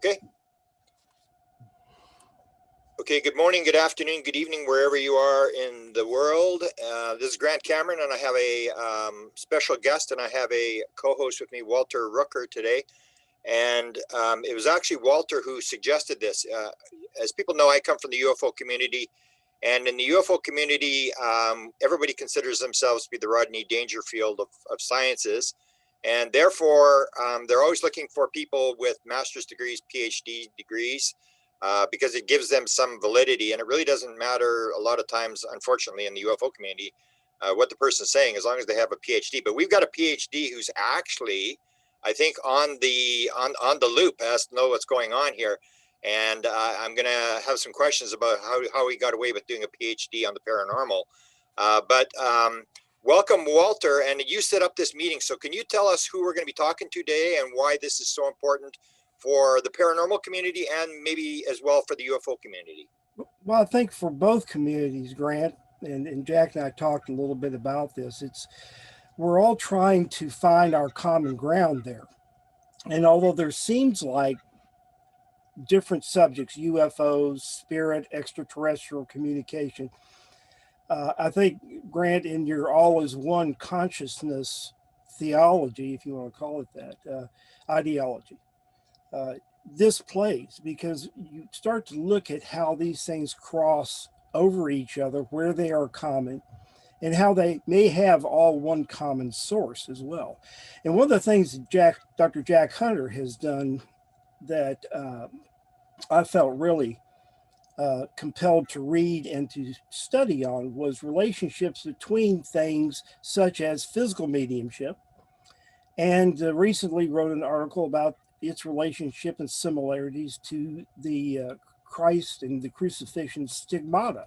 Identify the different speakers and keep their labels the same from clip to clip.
Speaker 1: Okay. Okay, good morning, good afternoon, good evening, wherever you are in the world. This is Grant Cameron, and I have a special guest, and I have a co-host with me, Walter Rucker, today. And it was actually Walter who suggested this. As people know, I come from the UFO community, and in the UFO community, everybody considers themselves to be the Rodney Dangerfield of sciences. And therefore, they're always looking for people with master's degrees, PhD degrees, because it gives them some validity. And it really doesn't matter a lot of times, unfortunately, in the UFO community, what the person's saying, as long as they have a PhD. But we've got a PhD who's actually, I think, on the loop, as to know what's going on here. And I'm going to have some questions about how he got away with doing a PhD on the paranormal. But welcome, Walter. And you set up this meeting. So can you tell us who we're going to be talking to today and why this is so important for the paranormal community and maybe as well for the UFO community?
Speaker 2: Well, I think for both communities, Grant, and Jack and I talked a little bit about this, we're all trying to find our common ground there. And although there seems like different subjects, UFOs, spirit, extraterrestrial communication, I think, Grant, in your all is one consciousness theology, if you want to call it that, ideology, this plays, because you start to look at how these things cross over each other, where they are common, and how they may have all one common source as well. And one of the things that Dr. Jack Hunter has done that I felt really compelled to read and to study on was relationships between things such as physical mediumship, and recently wrote an article about its relationship and similarities to the Christ and the crucifixion stigmata.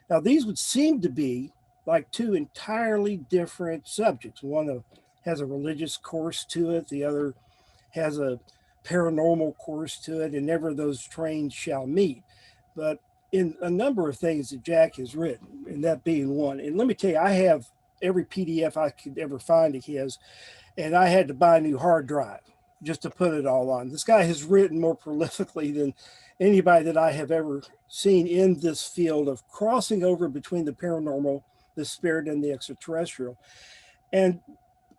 Speaker 2: Now, these would seem to be like two entirely different subjects. One has a religious course to it, the other has a paranormal course to it, and never those trains shall meet. But in a number of things that Jack has written, and that being one, and let me tell you, I have every PDF I could ever find of his, and I had to buy a new hard drive just to put it all on. This guy has written more prolifically than anybody that I have ever seen in this field of crossing over between the paranormal, the spirit, and the extraterrestrial. And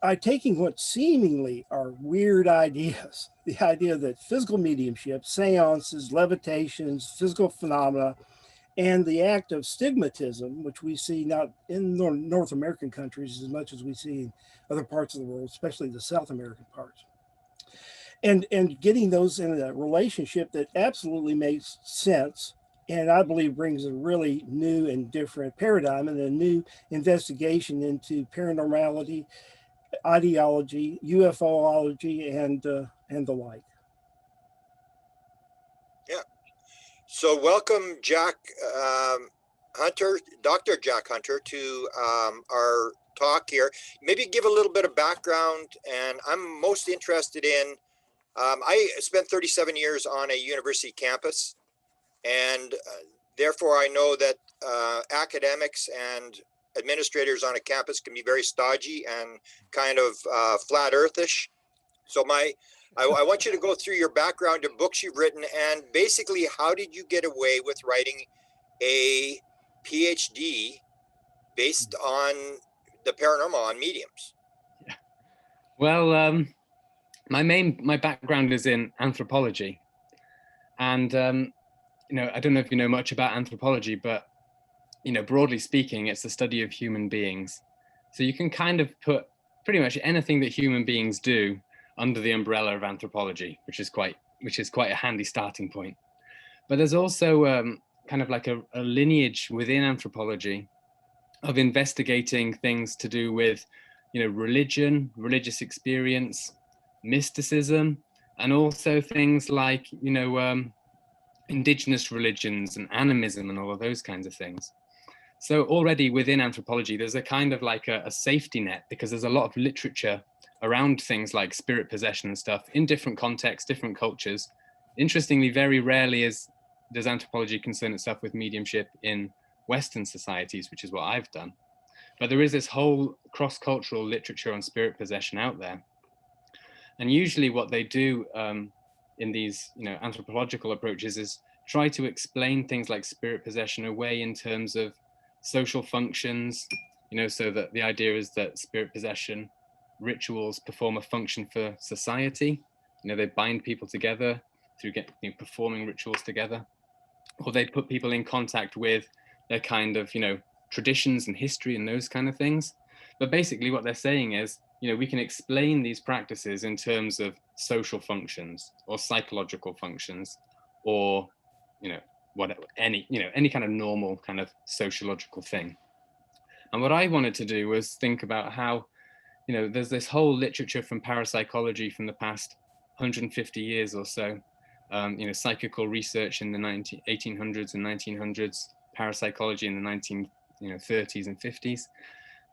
Speaker 2: by taking what seemingly are weird ideas, the idea that physical mediumship, seances, levitations, physical phenomena, and the act of stigmatism, which we see not in North American countries as much as we see in other parts of the world, especially the South American parts, and getting those in a relationship that absolutely makes sense, and I believe brings a really new and different paradigm and a new investigation into paranormality, ideology, UFOlogy, and the like.
Speaker 1: Yeah. So welcome, Jack Hunter, Dr. Jack Hunter, to our talk here. Maybe give a little bit of background, and I'm most interested in, I spent 37 years on a university campus, and therefore I know that academics and administrators on a campus can be very stodgy and kind of flat earthish. So I want you to go through your background of books you've written, and basically how did you get away with writing a PhD based on the paranormal, on mediums?
Speaker 3: Yeah. Well, my background is in anthropology, and I don't know if you know much about anthropology, but broadly speaking, it's the study of human beings. So you can kind of put pretty much anything that human beings do under the umbrella of anthropology, which is quite a handy starting point. But there's also kind of like a lineage within anthropology of investigating things to do with, religion, religious experience, mysticism, and also things like, indigenous religions and animism and all of those kinds of things. So already within anthropology, there's a kind of like a safety net, because there's a lot of literature around things like spirit possession and stuff in different contexts, different cultures. Interestingly, very rarely does anthropology concern itself with mediumship in Western societies, which is what I've done. But there is this whole cross-cultural literature on spirit possession out there. And usually what they do in these, anthropological approaches is try to explain things like spirit possession away in terms of social functions, so that the idea is that spirit possession rituals perform a function for society. They bind people together through performing rituals together, or they put people in contact with their kind of, traditions and history and those kind of things. But basically what they're saying is, we can explain these practices in terms of social functions or psychological functions, or, whatever, any kind of normal kind of sociological thing. And what I wanted to do was think about how, there's this whole literature from parapsychology from the past 150 years or so, psychical research in the 1800s and 1900s, parapsychology in the 1930s and 50s,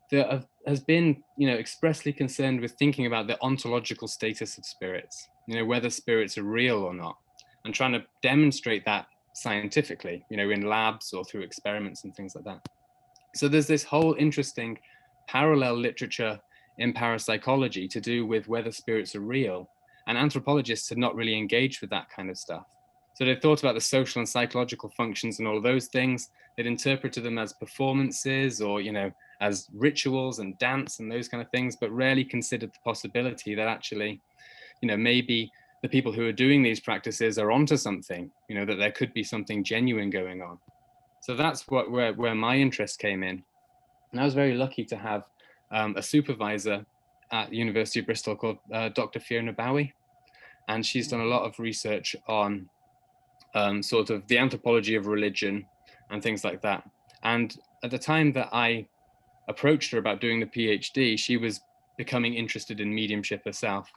Speaker 3: that has been, expressly concerned with thinking about the ontological status of spirits, whether spirits are real or not, and trying to demonstrate that scientifically, in labs or through experiments and things like that. So there's this whole interesting parallel literature in parapsychology to do with whether spirits are real, and anthropologists had not really engaged with that kind of stuff. So they thought about the social and psychological functions and all of those things. They'd interpreted them as performances or, as rituals and dance and those kind of things, but rarely considered the possibility that actually, maybe the people who are doing these practices are onto something, that there could be something genuine going on. So that's where my interest came in. And I was very lucky to have a supervisor at the University of Bristol called Dr. Fiona Bowie. And she's done a lot of research on sort of the anthropology of religion and things like that. And at the time that I approached her about doing the PhD, she was becoming interested in mediumship herself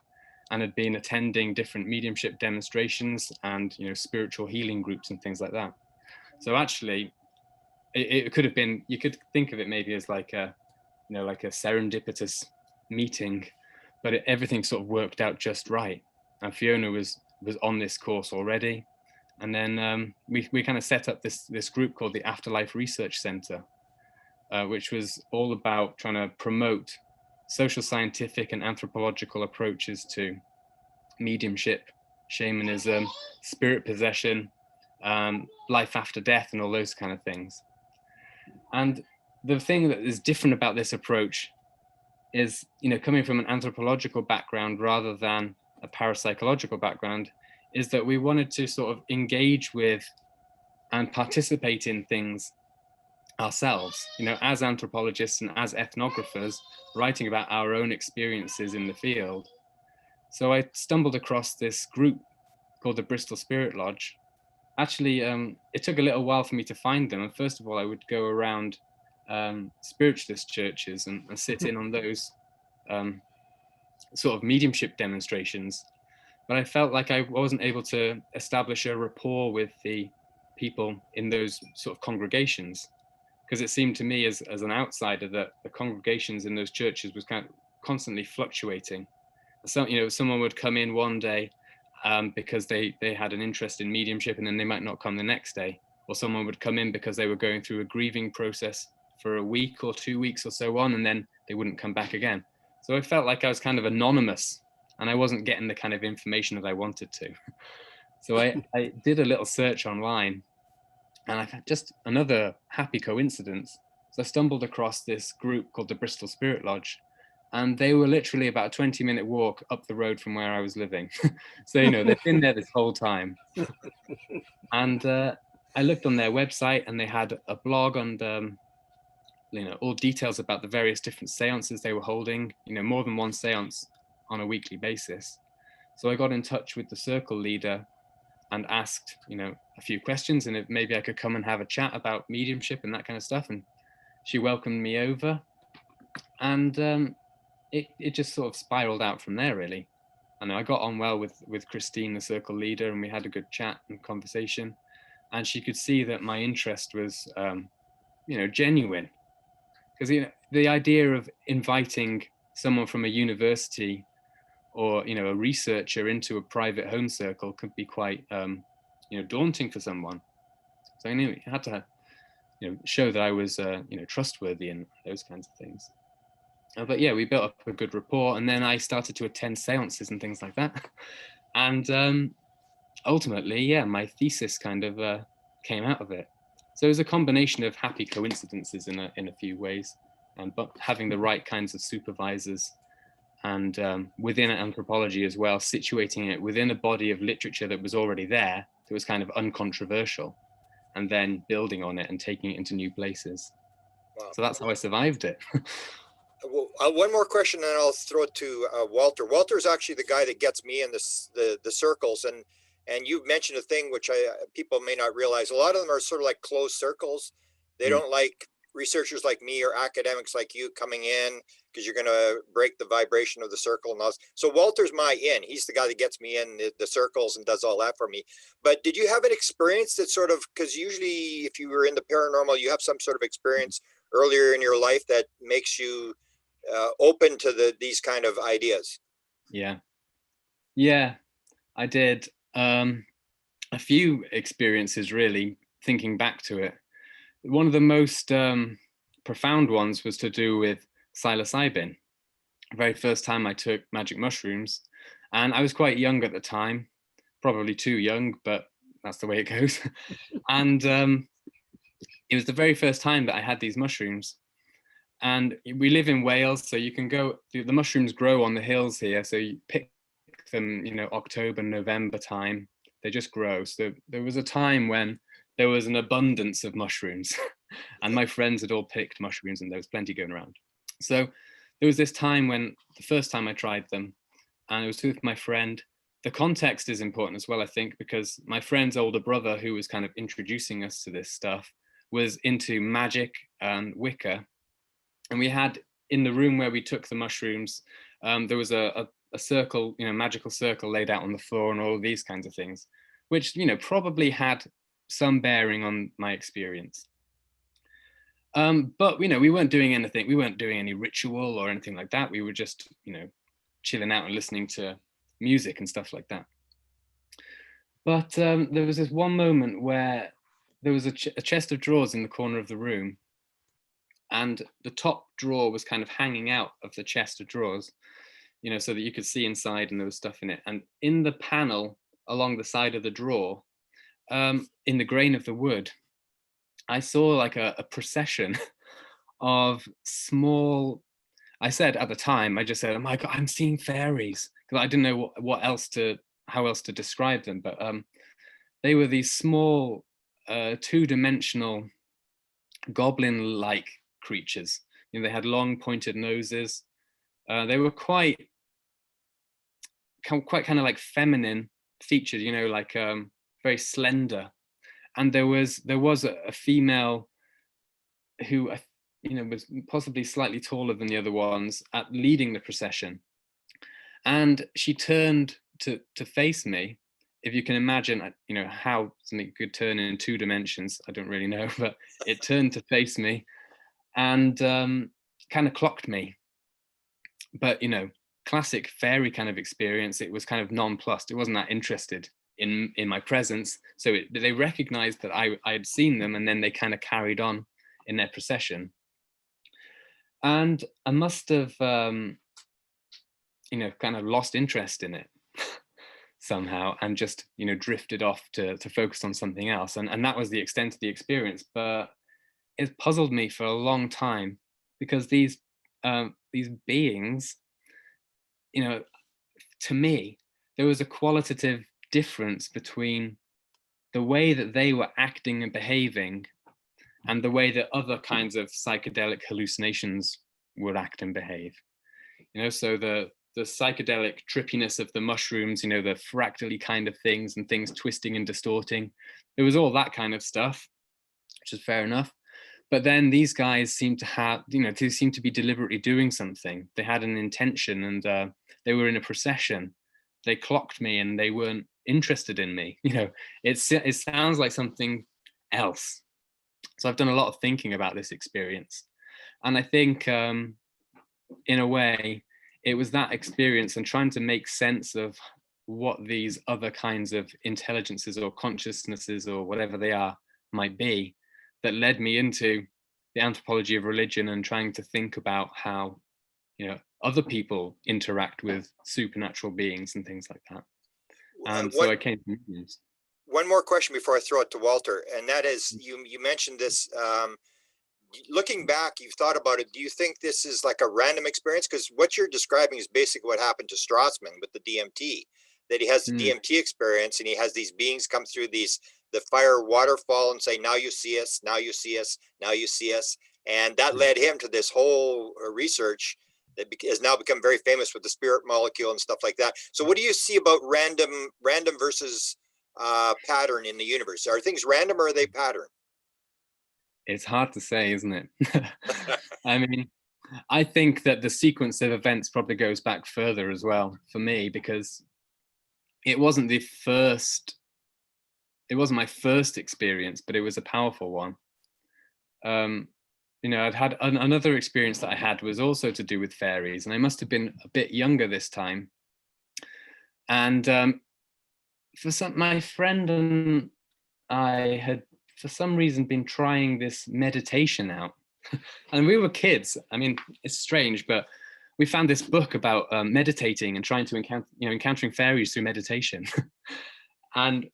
Speaker 3: and had been attending different mediumship demonstrations and, spiritual healing groups and things like that. So actually, it could have been, you could think of it maybe as like a, like a serendipitous meeting, but everything sort of worked out just right. And Fiona was on this course already. And then we kind of set up this group called the Afterlife Research Center, which was all about trying to promote social scientific and anthropological approaches to mediumship, shamanism, spirit possession, life after death, and all those kind of things. And the thing that is different about this approach is, coming from an anthropological background rather than a parapsychological background, is that we wanted to sort of engage with and participate in things ourselves, as anthropologists and as ethnographers, writing about our own experiences in the field. So I stumbled across this group called the Bristol Spirit Lodge. Actually, it took a little while for me to find them. And first of all, I would go around spiritualist churches and sit in on those sort of mediumship demonstrations. But I felt like I wasn't able to establish a rapport with the people in those sort of congregations, because it seemed to me as an outsider that the congregations in those churches was kind of constantly fluctuating. So, someone would come in one day because they had an interest in mediumship, and then they might not come the next day. Or someone would come in because they were going through a grieving process for a week or 2 weeks or so on, and then they wouldn't come back again. So I felt like I was kind of anonymous, and I wasn't getting the kind of information that I wanted to. So I did a little search online, and I had just another happy coincidence. So I stumbled across this group called the Bristol Spirit Lodge, and they were literally about a 20-minute walk up the road from where I was living. So, they've been there this whole time. And I looked on their website, and they had a blog on all details about the various different seances they were holding, more than one seance on a weekly basis. So I got in touch with the circle leader and asked, a few questions, and if maybe I could come and have a chat about mediumship and that kind of stuff. And she welcomed me over, and it just sort of spiraled out from there, really. And I got on well with Christine, the circle leader, and we had a good chat and conversation. And she could see that my interest was, genuine. Because, the idea of inviting someone from a university or, a researcher into a private home circle could be quite, daunting for someone. So I knew I had to, show that I was, trustworthy and those kinds of things. But yeah, we built up a good rapport, and then I started to attend seances and things like that. And ultimately, yeah, my thesis kind of came out of it. So it was a combination of happy coincidences in a few ways, but having the right kinds of supervisors, and within anthropology as well, situating it within a body of literature that was already there, that was kind of uncontroversial, and then building on it and taking it into new places.
Speaker 1: Wow.
Speaker 3: So that's how I survived it.
Speaker 1: Well, one more question, and then I'll throw it to Walter. Walter's actually the guy that gets me in the circles, and you mentioned a thing which people may not realize. A lot of them are sort of like closed circles. They don't like researchers like me or academics like you coming in, because you're going to break the vibration of the circle and all. So Walter's my in. He's the guy that gets me in the circles and does all that for me. But did you have an experience that sort of, because usually if you were in the paranormal, you have some sort of experience earlier in your life that makes you open to these kind of ideas?
Speaker 3: Yeah, I did a few experiences, really, thinking back to it. One of the most profound ones was to do with psilocybin. The very first time I took magic mushrooms, and I was quite young at the time, probably too young, but that's the way it goes. And it was the very first time that I had these mushrooms. And we live in Wales, so you can go, the mushrooms grow on the hills here, so you pick them, October, November time, they just grow. So there was a time when there was an abundance of mushrooms and my friends had all picked mushrooms and there was plenty going around. So there was this time when the first time I tried them, and it was with my friend. The context is important as well, I think, because my friend's older brother, who was kind of introducing us to this stuff, was into magic and Wicca. And we had, in the room where we took the mushrooms, there was a circle, magical circle laid out on the floor and all of these kinds of things, which, probably had some bearing on my experience. But, we weren't doing anything. We weren't doing any ritual or anything like that. We were just, chilling out and listening to music and stuff like that. But there was this one moment where there was a chest of drawers in the corner of the room, and the top drawer was kind of hanging out of the chest of drawers, so that you could see inside and there was stuff in it. And in the panel along the side of the drawer, in the grain of the wood, I saw like a procession of small, I said at the time, I just said, oh my God, I'm seeing fairies. Because I didn't know how else to describe them. But they were these small, two-dimensional, goblin-like creatures. They had long pointed noses. They were quite kind of like feminine featured, like very slender. And there was a female who, was possibly slightly taller than the other ones, at leading the procession. And she turned to face me. If you can imagine, how something could turn in 2 dimensions, I don't really know, but it turned to face me and kind of clocked me. But, classic fairy kind of experience, it was kind of nonplussed. It wasn't that interested in my presence. So they recognized that I had seen them, and then they kind of carried on in their procession. And I must have, kind of lost interest in it somehow, and just, drifted off to focus on something else. And that was the extent of the experience. But it puzzled me for a long time, because these beings, to me, there was a qualitative difference between the way that they were acting and behaving and the way that other kinds of psychedelic hallucinations would act and behave. So the psychedelic trippiness of the mushrooms, the fractally kind of things and things twisting and distorting, there was all that kind of stuff, which is fair enough. But then these guys seemed to have, they seemed to be deliberately doing something. They had an intention, and they were in a procession. They clocked me and they weren't interested in me. It sounds like something else. So I've done a lot of thinking about this experience. And I think, in a way, it was that experience and trying to make sense of what these other kinds of intelligences or consciousnesses or whatever they are might be, that led me into the anthropology of religion and trying to think about how, other people interact with supernatural beings and things like that. And so I came to mediums.
Speaker 1: One more question before I throw it to Walter, and that is, you mentioned this. Looking back, you've thought about it. Do you think this is like a random experience? Because what you're describing is basically what happened to Strassman with the DMT. That he has the DMT experience, and he has these beings come through the fire waterfall and say, "Now you see us. Now you see us. Now you see us." And that led him to this whole research that has now become very famous with the spirit molecule and stuff like that. So, what do you see about random versus pattern in the universe? Are things random or are they pattern?
Speaker 3: It's hard to say, isn't it? I mean, I think that the sequence of events probably goes back further as well for me, because it wasn't my first experience, but it was a powerful one. I'd had another experience that I had was also to do with fairies, and I must have been a bit younger this time. And my friend and I had, for some reason, been trying this meditation out. And we were kids. I mean, it's strange, but we found this book about meditating and trying to encountering fairies through meditation. And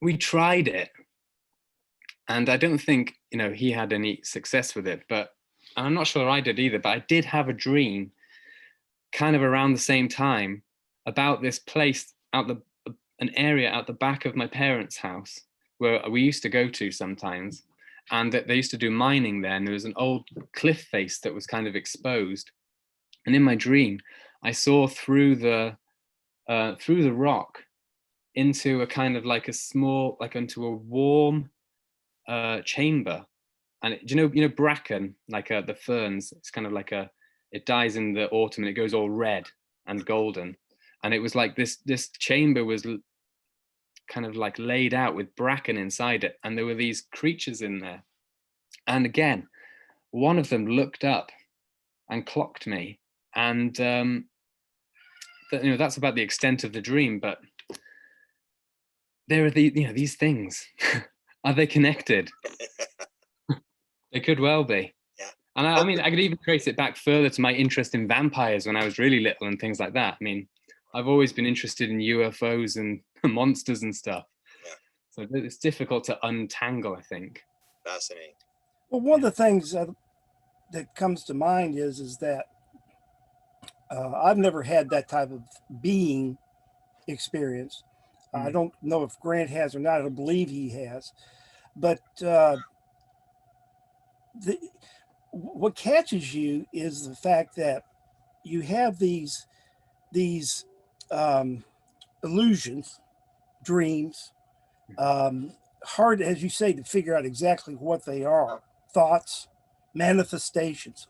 Speaker 3: we tried it. And I don't think, he had any success with it, but I'm not sure I did either, but I did have a dream kind of around the same time about this place an area out the back of my parents' house where we used to go to sometimes. And that they used to do mining there, and there was an old cliff face that was kind of exposed. And in my dream, I saw through the rock into a kind of like a small, like into a warm chamber. And you know bracken, like the ferns. It's kind of like it dies in the autumn and it goes all red and golden. And it was like this chamber was kind of like laid out with bracken inside it, and there were these creatures in there. And again, one of them looked up and clocked me, and that's about the extent of the dream. But there are these things. Are they connected? They could well be.
Speaker 1: Yeah.
Speaker 3: And I mean, I could even trace it back further to my interest in vampires when I was really little and things like that. I mean, I've always been interested in UFOs and monsters and stuff. Yeah. So it's difficult to untangle, I think.
Speaker 1: Fascinating.
Speaker 2: Well, one of the things that comes to mind is that I've never had that type of being experience. I don't know if Grant has or not. I don't believe he has. But what catches you is the fact that you have these illusions, dreams, hard, as you say, to figure out exactly what they are, thoughts, manifestations.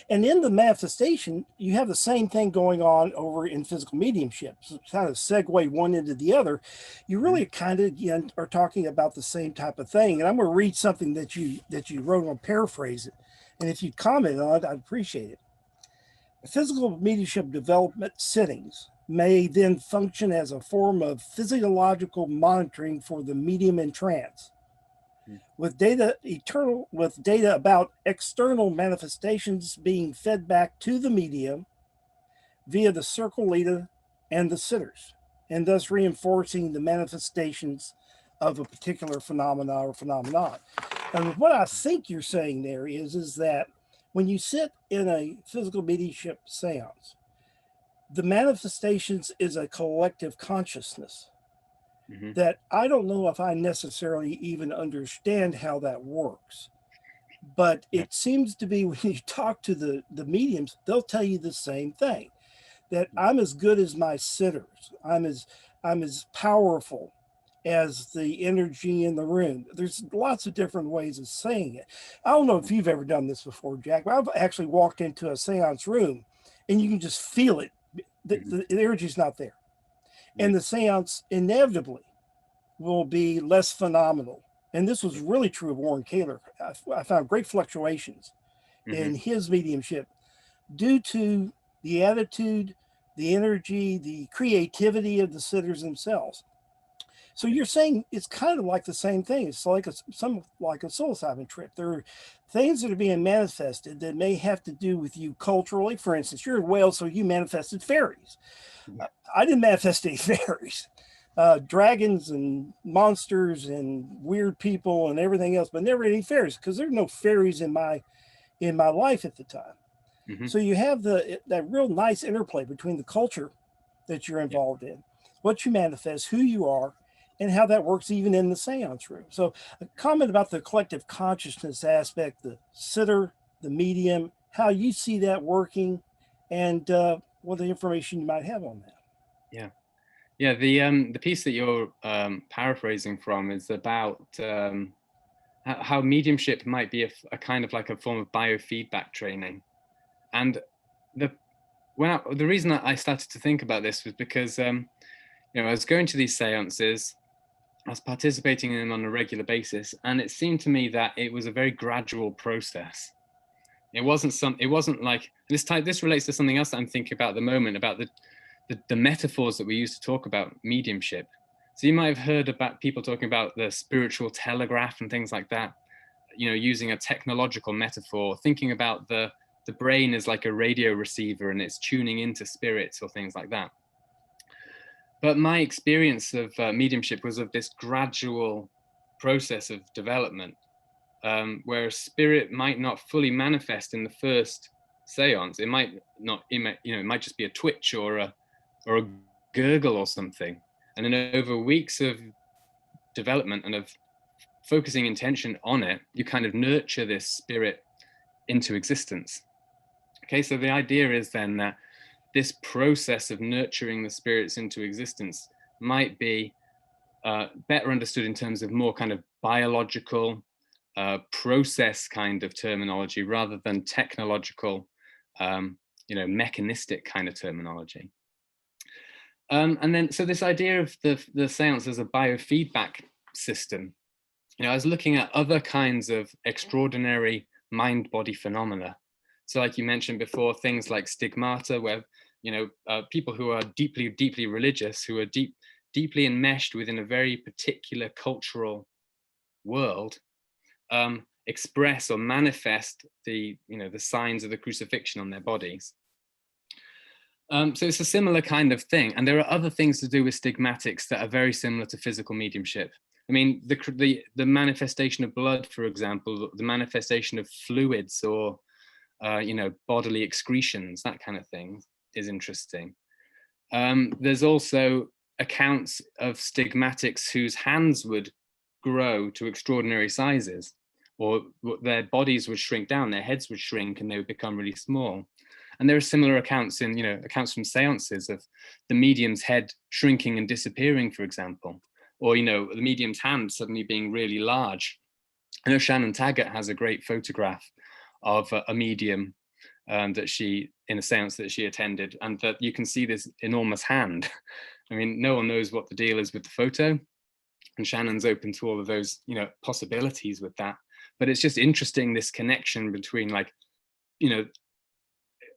Speaker 2: And in the manifestation, you have the same thing going on over in physical mediumship. So kind of segue one into the other. You really kind of are talking about the same type of thing. And I'm going to read something that you wrote. I'll paraphrase it. And if you'd comment on it, I'd appreciate it. Physical mediumship development sittings may then function as a form of physiological monitoring for the medium in trance. With data about external manifestations being fed back to the medium via the circle leader and the sitters, and thus reinforcing the manifestations of a particular phenomena or phenomenon. And what I think you're saying there is that when you sit in a physical mediumship seance, the manifestations is a collective consciousness. That I don't know if I necessarily even understand how that works. But it seems to be when you talk to the mediums, they'll tell you the same thing, that I'm as good as my sitters. I'm as powerful as the energy in the room. There's lots of different ways of saying it. I don't know if you've ever done this before, Jack, but I've actually walked into a seance room and you can just feel it. The energy's not there. And the seance inevitably will be less phenomenal. And this was really true of Warren Kaler. I found great fluctuations in his mediumship due to the attitude, the energy, the creativity of the sitters themselves. So you're saying it's kind of like the same thing. It's like like a psilocybin trip. There are things that are being manifested that may have to do with you culturally. For instance, you're in Wales, so you manifested fairies. I didn't manifest any fairies, dragons and monsters and weird people and everything else, but never any fairies, because there's no fairies in my life at the time.
Speaker 3: Mm-hmm.
Speaker 2: So you have that real nice interplay between the culture that you're involved in, what you manifest, who you are, and how that works even in the seance room. So a comment about the collective consciousness aspect, the sitter, the medium, how you see that working, and what the information you might have on that.
Speaker 3: Yeah, the piece that you're paraphrasing from is about how mediumship might be a kind of like a form of biofeedback training. And the reason that I started to think about this was because I was going to these seances, I was participating in them on a regular basis, and it seemed to me that it was a very gradual process. It wasn't like this relates to something else that I'm thinking about at the moment, about the metaphors that we use to talk about mediumship. So you might have heard about people talking about the spiritual telegraph and things like that, using a technological metaphor, thinking about the brain as like a radio receiver and it's tuning into spirits or things like that. But my experience of mediumship was of this gradual process of development, where a spirit might not fully manifest in the first seance. It might not, it might just be a twitch or a gurgle or something. And then over weeks of development and of focusing intention on it, you kind of nurture this spirit into existence. Okay, so the idea is then that this process of nurturing the spirits into existence might be better understood in terms of more kind of biological process kind of terminology rather than technological, mechanistic kind of terminology. And then, so this idea of the seance as a biofeedback system, I was looking at other kinds of extraordinary mind-body phenomena. So like you mentioned before, things like stigmata, where, people who are deeply, deeply religious, who are deeply enmeshed within a very particular cultural world, express or manifest the signs of the crucifixion on their bodies. So it's a similar kind of thing. And there are other things to do with stigmatics that are very similar to physical mediumship. I mean, the manifestation of blood, for example, the manifestation of fluids or, bodily excretions, that kind of thing is interesting. There's also accounts of stigmatics whose hands would grow to extraordinary sizes, or their bodies would shrink down, their heads would shrink and they would become really small. And there are similar accounts accounts from seances of the medium's head shrinking and disappearing, for example, or, the medium's hand suddenly being really large. I know Shannon Taggart has a great photograph of a medium that she, in a seance that she attended, and that you can see this enormous hand. I mean, no one knows what the deal is with the photo, and Shannon's open to all of those, possibilities with that. But it's just interesting, this connection between, like,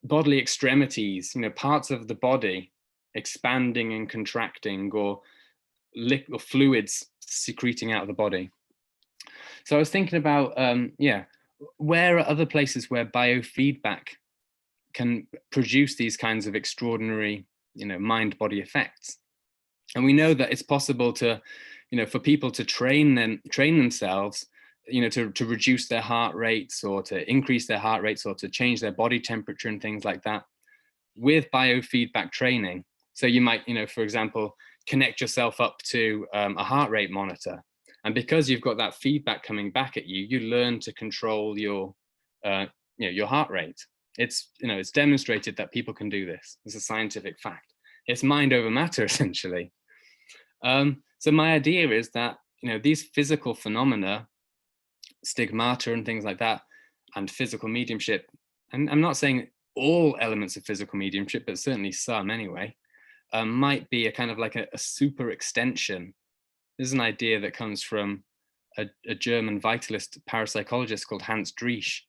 Speaker 3: bodily extremities, parts of the body expanding and contracting, or fluids secreting out of the body. So I was thinking about, where are other places where biofeedback can produce these kinds of extraordinary, mind-body effects? And we know that it's possible to, for people to train themselves, to reduce their heart rates, or to increase their heart rates, or to change their body temperature and things like that with biofeedback training. So you might, for example, connect yourself up to a heart rate monitor. And because you've got that feedback coming back at you, you learn to control your heart rate. It's demonstrated that people can do this. It's a scientific fact. It's mind over matter, essentially. So my idea is that, these physical phenomena, stigmata and things like that, and physical mediumship, and I'm not saying all elements of physical mediumship, but certainly some anyway, might be a kind of like a super extension. This is an idea that comes from a German vitalist parapsychologist called Hans Driesch.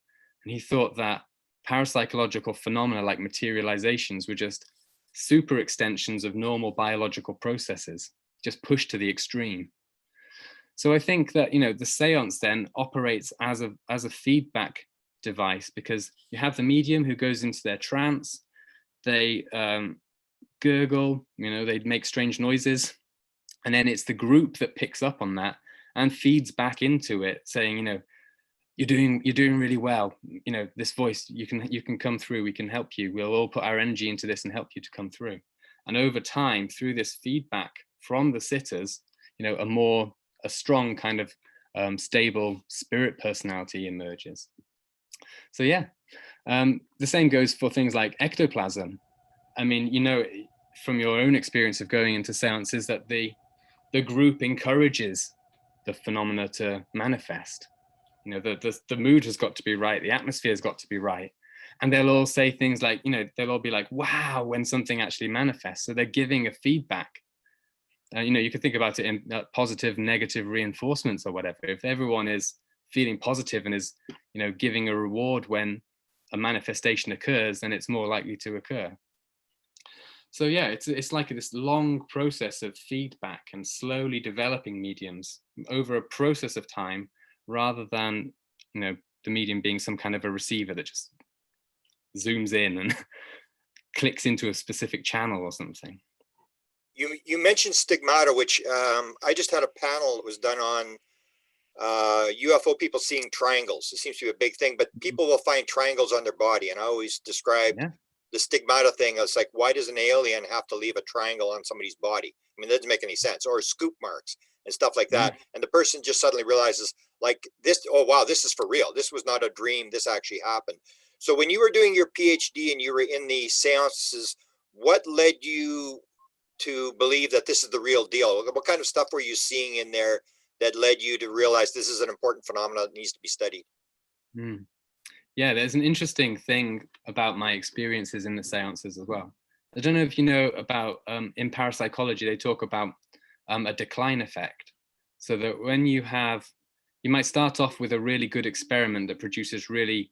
Speaker 3: And he thought that parapsychological phenomena like materializations were just super extensions of normal biological processes, just pushed to the extreme. So I think that, the seance then operates as a feedback device, because you have the medium who goes into their trance. They gurgle, they'd make strange noises. And then it's the group that picks up on that and feeds back into it, saying, you're doing really well. This voice, you can come through, we can help you. We'll all put our energy into this and help you to come through. And over time, through this feedback from the sitters, a strong kind of stable spirit personality emerges. So yeah, the same goes for things like ectoplasm. I mean, from your own experience of going into seances, that the group encourages the phenomena to manifest. The mood has got to be right, the atmosphere has got to be right. And they'll all say things like, they'll all be like, wow, when something actually manifests. So they're giving a feedback. You could think about it in positive, negative reinforcements or whatever. If everyone is feeling positive and is, giving a reward when a manifestation occurs, then it's more likely to occur. So yeah, it's like this long process of feedback and slowly developing mediums over a process of time, rather than, the medium being some kind of a receiver that just zooms in and clicks into a specific channel or something.
Speaker 1: You mentioned stigmata, which I just had a panel that was done on UFO people seeing triangles. It seems to be a big thing, but people will find triangles on their body. And I always describe the stigmata thing. It's like, why does an alien have to leave a triangle on somebody's body? I mean, that doesn't make any sense. Or scoop marks and stuff like that. And the person just suddenly realizes, like, this, oh, wow, this is for real. This was not a dream. This actually happened. So when you were doing your PhD and you were in the seances, what led you to believe that this is the real deal? What kind of stuff were you seeing in there that led you to realize this is an important phenomenon that needs to be studied?
Speaker 3: Yeah, there's an interesting thing about my experiences in the seances as well. I don't know if you know about, in parapsychology, they talk about a decline effect. So that when you might start off with a really good experiment that produces really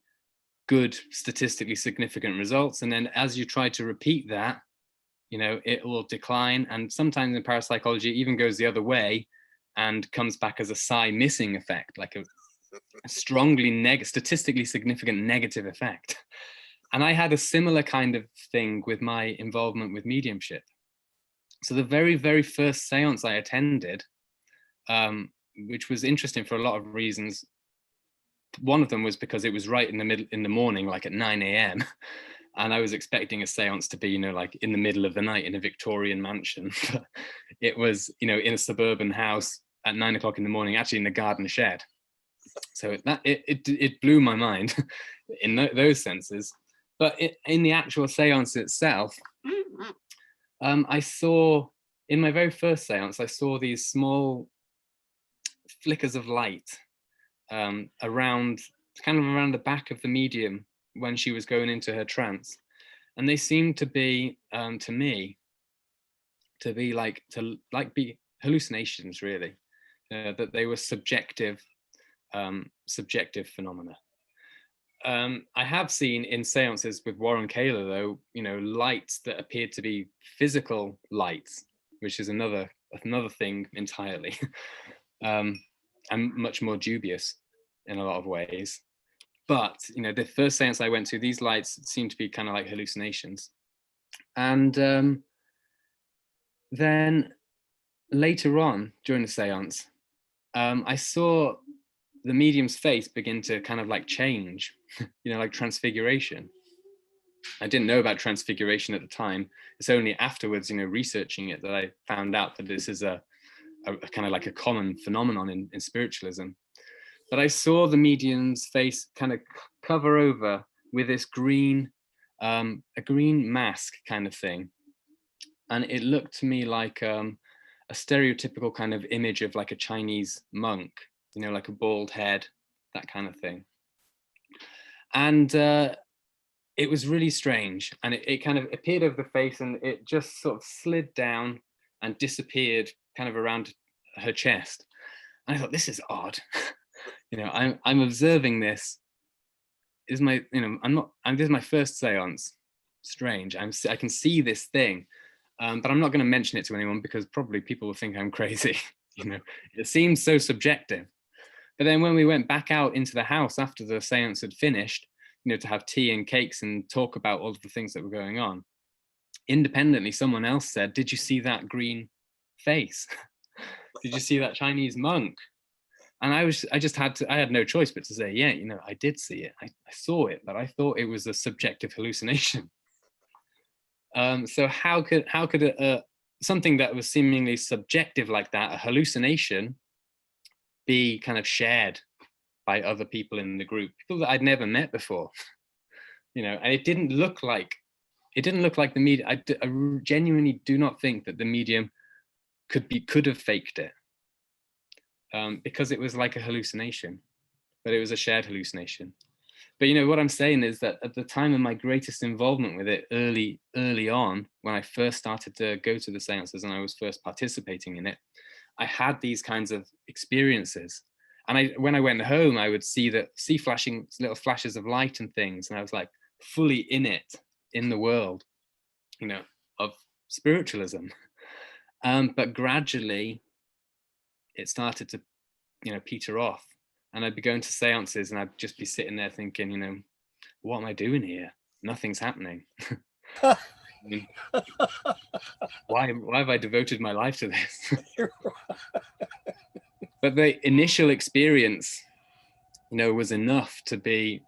Speaker 3: good, statistically significant results. And then as you try to repeat that, it will decline. And sometimes in parapsychology, it even goes the other way and comes back as a psi missing effect, like a strongly statistically significant negative effect. And I had a similar kind of thing with my involvement with mediumship. So the very, very first seance I attended, which was interesting for a lot of reasons. One of them was because it was right in the morning, like at 9 a.m. And I was expecting a seance to be, like in the middle of the night in a Victorian mansion. It was, in a suburban house at 9 o'clock in the morning, actually in the garden shed. So it blew my mind in those senses. But in the actual seance itself, I saw, in my very first seance, I saw these small flickers of light around the back of the medium when she was going into her trance. And they seemed to be, to me, to be hallucinations, really, that they were subjective phenomena. I have seen in seances with Warren Kaler, though, lights that appeared to be physical lights, which is another thing entirely, and much more dubious in a lot of ways. But the first seance I went to, these lights seemed to be kind of like hallucinations. And then later on during the seance, I saw the medium's face begin to kind of like change, like transfiguration. I didn't know about transfiguration at the time. It's only afterwards, researching it, that I found out that this is a kind of like a common phenomenon in spiritualism. But I saw the medium's face kind of cover over with this green, a green mask kind of thing. And it looked to me like a stereotypical kind of image of like a Chinese monk, like a bald head, that kind of thing. And it was really strange. And it kind of appeared over the face, and it just sort of slid down and disappeared kind of around her chest. And I thought, this is odd. I'm observing this. This is my first seance. Strange. I can see this thing, but I'm not going to mention it to anyone because probably people will think I'm crazy. It seems so subjective. But then when we went back out into the house after the seance had finished, to have tea and cakes and talk about all of the things that were going on, independently, someone else said, "Did you see that green face? Did you see that Chinese monk?" And I had no choice but to say, yeah, I did see it. I saw it, but I thought it was a subjective hallucination. So how could something that was seemingly subjective like that, a hallucination, be kind of shared by other people in the group, people that I'd never met before? And it didn't look like the media. I genuinely do not think that the medium could have faked it, because it was like a hallucination, but it was a shared hallucination. But what I'm saying is that at the time of my greatest involvement with it, early on, when I first started to go to the seances and I was first participating in it, I had these kinds of experiences. And when I went home, I would see flashing little flashes of light and things, and I was like fully in it, in the world, of spiritualism. But gradually, it started to, peter off. And I'd be going to seances and I'd just be sitting there thinking, what am I doing here? Nothing's happening. I mean, why have I devoted my life to this? But the initial experience, was enough to be,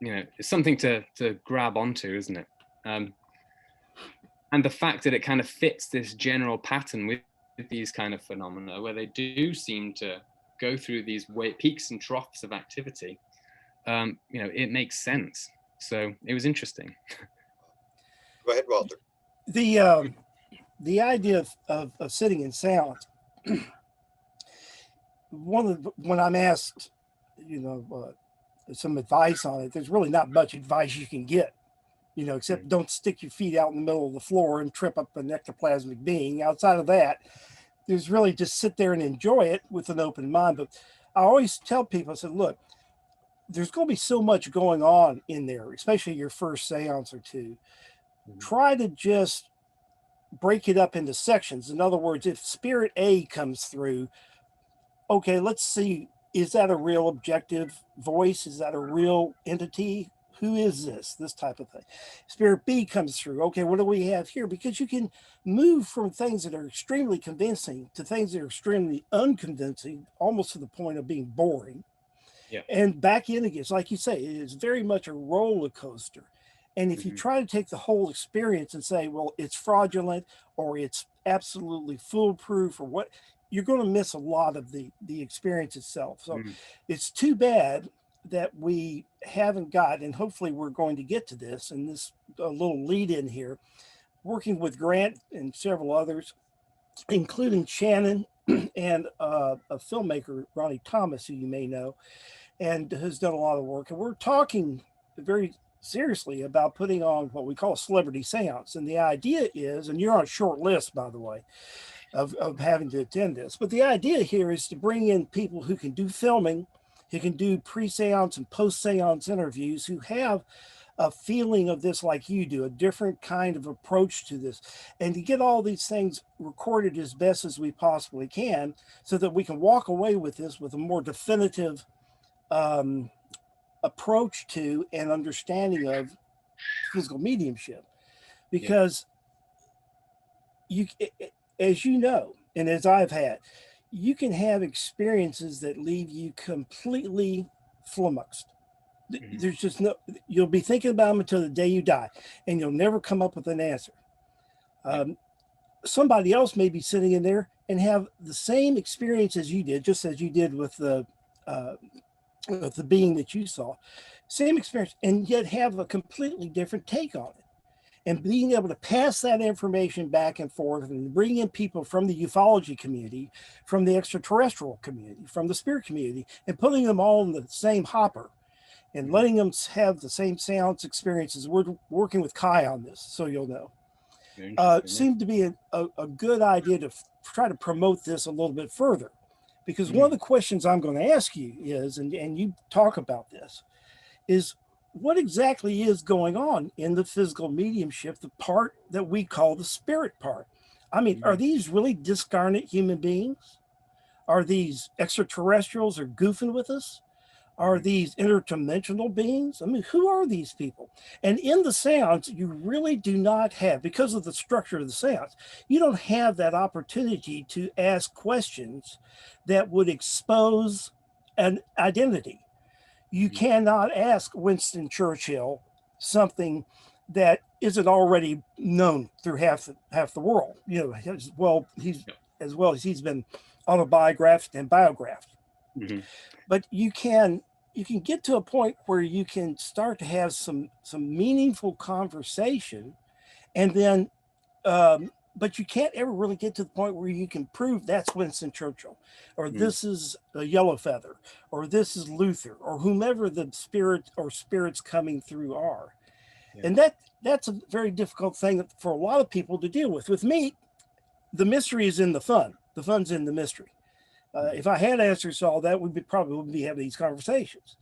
Speaker 3: it's something to grab onto, isn't it? And the fact that it kind of fits this general pattern with these kind of phenomena, where they do seem to go through these peaks and troughs of activity, it makes sense. So it was interesting.
Speaker 1: Go ahead, Walter.
Speaker 2: The idea of sitting in silence, when I'm asked, some advice on it, there's really not much advice you can get, except don't stick your feet out in the middle of the floor and trip up an ectoplasmic being. Outside of that, there's really just sit there and enjoy it with an open mind. But I always tell people, I said, look, there's going to be so much going on in there, especially your first seance or two. Try to just break it up into sections. In other words, if spirit A comes through, okay, let's see, is that a real objective voice? Is that a real entity? Who is this type of thing? Spirit B comes through. Okay, what do we have here? Because you can move from things that are extremely convincing to things that are extremely unconvincing, almost to the point of being boring.
Speaker 3: Yeah.
Speaker 2: And back in again. It's like you say, it is very much a roller coaster. And if you try to take the whole experience and say, well, it's fraudulent or it's absolutely foolproof or what, you're going to miss a lot of the experience itself. So it's too bad that we haven't got, and hopefully we're going to get to this, and this a little lead in here, working with Grant and several others, including Shannon and a filmmaker, Ronnie Thomas, who you may know, and has done a lot of work. And we're talking very seriously about putting on what we call a celebrity seance. And the idea is, and you're on a short list, by the way, of having to attend this, but the idea here is to bring in people who can do filming, who can do pre-seance and post-seance interviews, who have a feeling of this like you do, a different kind of approach to this, and to get all these things recorded as best as we possibly can so that we can walk away with this with a more definitive approach to and understanding of physical mediumship. Because you, as you know, and as I've had, you can have experiences that leave you completely flummoxed. There's just no, you'll be thinking about them until the day you die, and you'll never come up with an answer. Somebody else may be sitting in there and have the same experience as you did, just as you did with the being that you saw, same experience, and yet have a completely different take on it. And being able to pass that information back and forth and bring in people from the ufology community, from the extraterrestrial community, from the spirit community, and putting them all in the same hopper and letting them have the same seance experiences. We're working with Kai on this, so you'll know. Seemed to be a good idea to try to promote this a little bit further. Because one of the questions I'm going to ask you is, and you talk about this, is what exactly is going on in the physical mediumship, the part that we call the spirit part? I mean, are these really discarnate human beings? Are these extraterrestrials are goofing with us? Are these interdimensional beings? I mean, who are these people? And in the seance, you really do not have, because of the structure of the seance, you don't have that opportunity to ask questions that would expose an identity. You cannot ask Winston Churchill something that isn't already known through half the world. You know, as well as he's been autobiographed and biographed.
Speaker 3: Mm-hmm.
Speaker 2: But you can get to a point where you can start to have some meaningful conversation, and then but you can't ever really get to the point where you can prove that's Winston Churchill, or this is a Yellow Feather, or this is Luther, or whomever the spirit or spirits coming through are. Yeah. And that's a very difficult thing for a lot of people to deal with. With me, the mystery is in the fun. The fun's in the mystery. If I had answers to all that, probably wouldn't be having these conversations.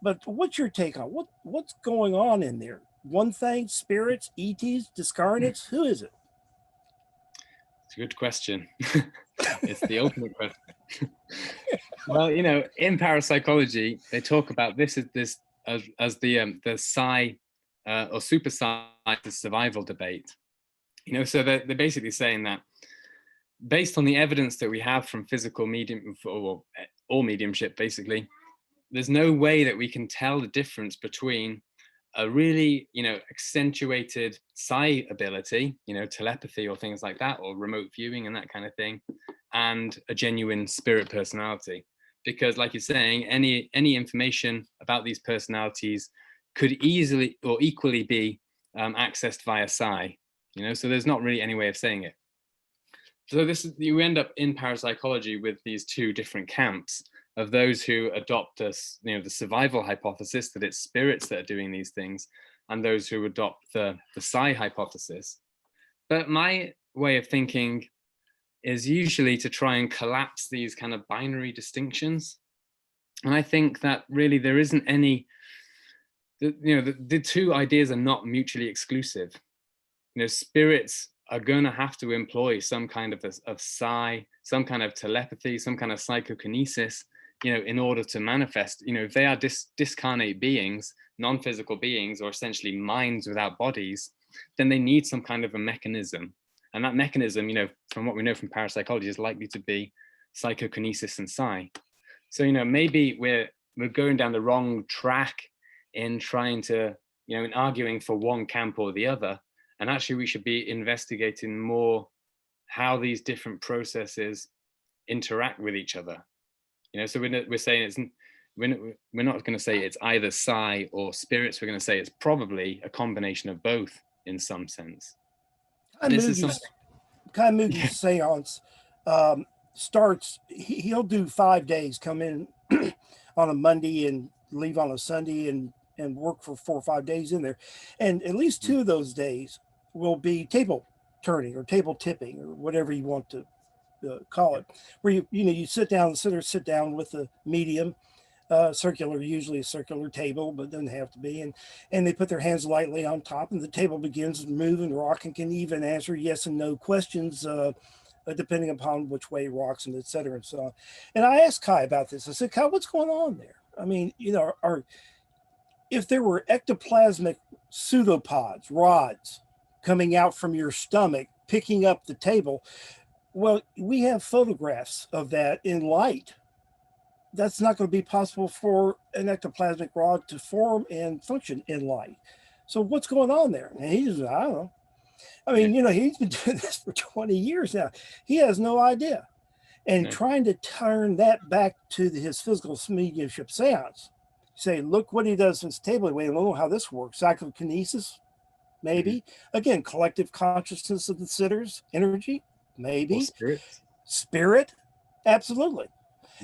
Speaker 2: But what's your take on what's going on in there? One thing, spirits, ETs, discarnates, who is it?
Speaker 3: It's a good question. It's the ultimate question. Well, you know, in parapsychology, they talk about this as the psi or super psi, the survival debate. You know, so they're basically saying that based on the evidence that we have from physical medium or mediumship, basically, there's no way that we can tell the difference between a really, you know, accentuated psi ability, you know, telepathy or things like that, or remote viewing and that kind of thing, and a genuine spirit personality. Because like you're saying, any information about these personalities could easily or equally be accessed via psi, you know, so there's not really any way of saying it. So you end up in parapsychology with these two different camps of those who adopt us, you know, the survival hypothesis that it's spirits that are doing these things, and those who adopt the psi hypothesis. But my way of thinking is usually to try and collapse these kind of binary distinctions. And I think that really there isn't any, you know, the two ideas are not mutually exclusive. You know, spirits are going to have to employ some kind of psi, some kind of telepathy, some kind of psychokinesis, you know, in order to manifest. You know, if they are discarnate beings, non-physical beings, or essentially minds without bodies, then they need some kind of a mechanism. And that mechanism, you know, from what we know from parapsychology, is likely to be psychokinesis and psi. So, you know, maybe we're going down the wrong track in trying to, you know, in arguing for one camp or the other. And actually, we should be investigating more how these different processes interact with each other. You know, so we're saying we're not going to say it's either psi or spirits. We're going to say it's probably a combination of both in some sense.
Speaker 2: Kai Moogie's seance starts. He'll do 5 days. Come in on a Monday and leave on a Sunday, and work for 4 or 5 days in there, and at least 2 of those days will be table turning or table tipping or whatever you want to call it, where you sit down with the medium, usually a circular table, but doesn't have to be, and they put their hands lightly on top, and the table begins to move and rock, and can even answer yes and no questions depending upon which way it rocks, and et cetera and so on. And I asked Kai about this. I said, Kai, what's going on there? I mean, you know, if there were ectoplasmic pseudopods, rods, coming out from your stomach, picking up the table, well, we have photographs of that in light. That's not going to be possible for an ectoplasmic rod to form and function in light. So what's going on there? And he says, I don't know. I mean, you know, he's been doing this for 20 years now. He has no idea. And trying to turn that back to his physical mediumship seance, say, look what he does in his table. Wait, I don't know how this works. Psychokinesis, maybe. Again, collective consciousness of the sitters, energy, maybe. Spirit, absolutely.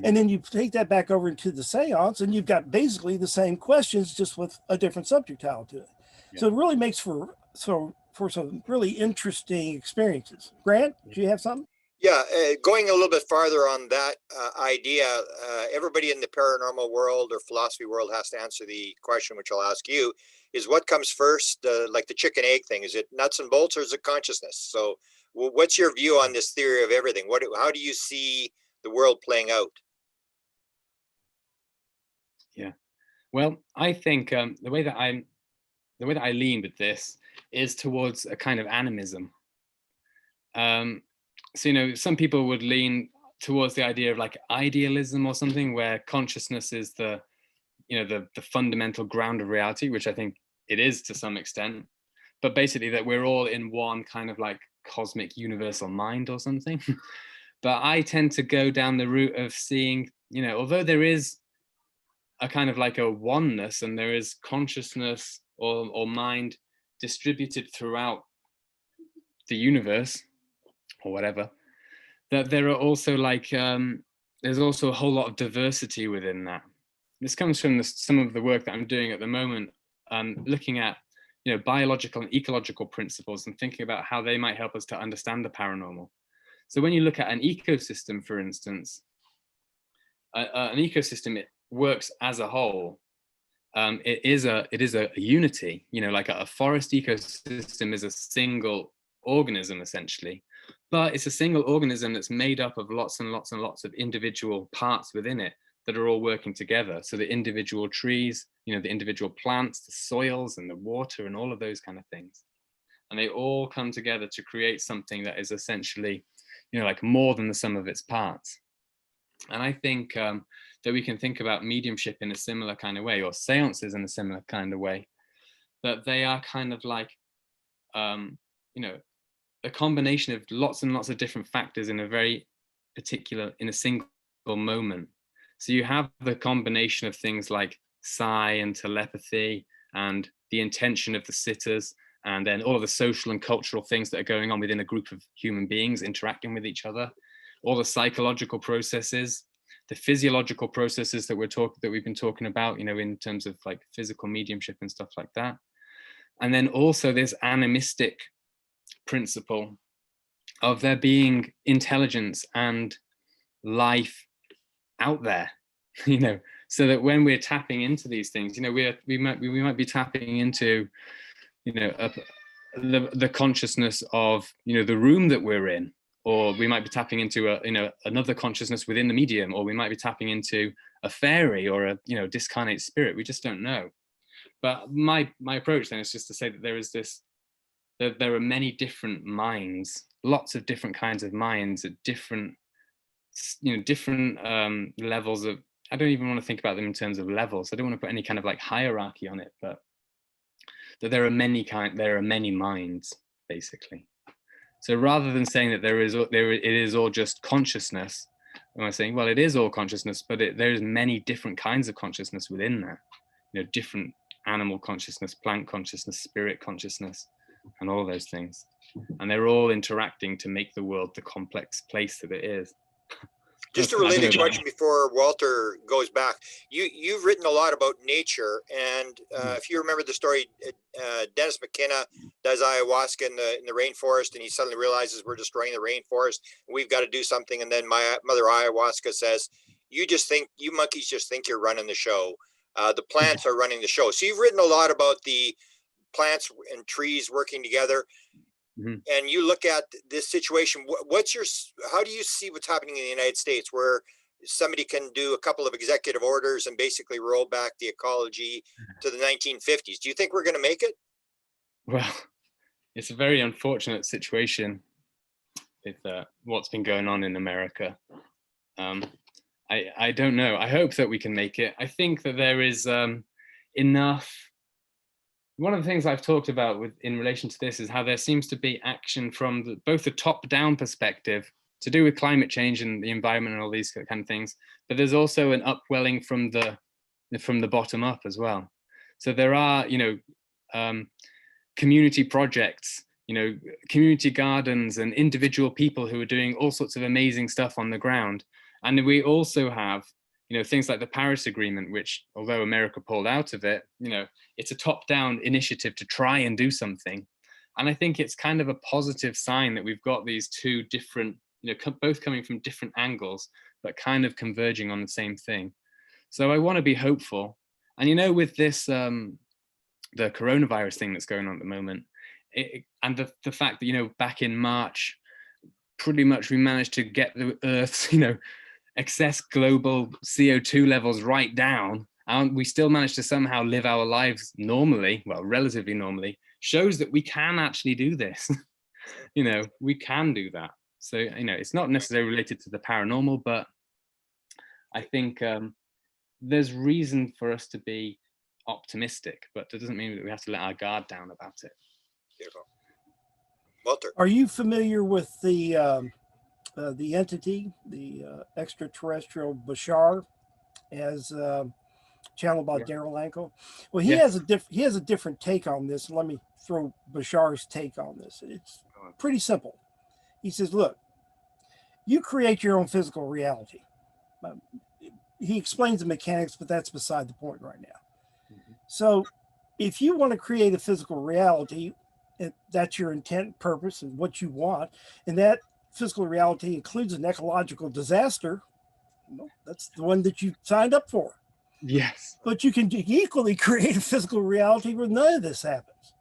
Speaker 2: And then you take that back over into the seance, and you've got basically the same questions, just with a different subjectile to it. So it really makes for some really interesting experiences. Grant, do you have something?
Speaker 1: Yeah, going a little bit farther on that idea, everybody in the paranormal world or philosophy world has to answer the question, which I'll ask you, is what comes first, like the chicken egg thing? Is it nuts and bolts, or is it consciousness? So what's your view on this theory of everything? How do you see the world playing out?
Speaker 3: Yeah, Well, I think the way that I lean with this is towards a kind of animism. So, some people would lean towards the idea of like idealism or something, where consciousness is the fundamental ground of reality, which I think it is to some extent, but basically that we're all in one kind of like cosmic universal mind or something. But I tend to go down the route of seeing, although there is a kind of like a oneness and there is consciousness or mind distributed throughout the universe or whatever, that there are also like there's also a whole lot of diversity within that. This comes from some of the work that I'm doing at the moment, looking at biological and ecological principles and thinking about how they might help us to understand the paranormal. So when you look at an ecosystem, for instance, an ecosystem, it works as a whole. It is a unity. Like a forest ecosystem is a single organism essentially, but it's a single organism that's made up of lots and lots and lots of individual parts within it that are all working together. So the individual trees, the individual plants, the soils and the water and all of those kind of things. And they all come together to create something that is essentially, like more than the sum of its parts. And I think that we can think about mediumship in a similar kind of way, or seances in a similar kind of way, that they are kind of like, a combination of lots and lots of different factors in a single moment. So you have the combination of things like psi and telepathy and the intention of the sitters, and then all of the social and cultural things that are going on within a group of human beings interacting with each other, all the psychological processes, the physiological processes that we've been talking about, in terms of like physical mediumship and stuff like that. And then also this animistic principle of there being intelligence and life out there, so that when we're tapping into these things, we might be tapping into, the consciousness of, the room that we're in, or we might be tapping into another consciousness within the medium, or we might be tapping into a fairy or a discarnate spirit. We just don't know. But my approach then is just to say that there are many different minds, lots of different kinds of minds at different levels of. I don't even want to think about them in terms of levels. I don't want to put any kind of like hierarchy on it, but that there are many minds basically. So rather than saying that it is all just consciousness, I'm saying, well, it is all consciousness, but there's many different kinds of consciousness within that. Different animal consciousness, plant consciousness, spirit consciousness, and all those things. And they're all interacting to make the world the complex place that it is.
Speaker 1: Just a related question before Walter goes back. You've written a lot about nature, and if you remember the story, Dennis McKenna does ayahuasca in the rainforest, and he suddenly realizes we're destroying the rainforest, and we've got to do something. And then my mother ayahuasca says, you monkeys just think you're running the show. The plants are running the show. So you've written a lot about the plants and trees working together. Mm-hmm. And you look at this situation, how do you see what's happening in the United States, where somebody can do a couple of executive orders and basically roll back the ecology to the 1950s? Do you think we're going to make it?
Speaker 3: Well, it's a very unfortunate situation with what's been going on in America. I don't know. I hope that we can make it. I think that there is enough. One of the things I've talked about in relation to this is how there seems to be action from both the top-down perspective to do with climate change and the environment and all these kind of things, but there's also an upwelling from the bottom up as well. So there are, community projects, community gardens and individual people who are doing all sorts of amazing stuff on the ground. And we also have, things like the Paris Agreement, which, although America pulled out of it, it's a top-down initiative to try and do something. And I think it's kind of a positive sign that we've got these two different, both coming from different angles, but kind of converging on the same thing. So I want to be hopeful. And, with this, the coronavirus thing that's going on at the moment, and the fact that, back in March, pretty much we managed to get the Earth's, excess global CO2 levels right down, and we still manage to somehow live our lives normally, well, relatively normally, shows that we can actually do this. You know, we can do that. So, you know, it's not necessarily related to the paranormal, but I think there's reason for us to be optimistic, but that doesn't mean that we have to let our guard down about it.
Speaker 1: Beautiful. Walter.
Speaker 2: Are you familiar with the entity, the extraterrestrial Bashar, as channeled by Daryl Ankle? Well, he has a different take on this. Let me throw Bashar's take on this. It's pretty simple. He says, look, you create your own physical reality. He explains the mechanics, but that's beside the point right now. So if you want to create a physical reality, that's your intent, purpose, and what you want, and that physical reality includes an ecological disaster, well, that's the one that you signed up for.
Speaker 3: Yes.
Speaker 2: But you can equally create a physical reality where none of this happens.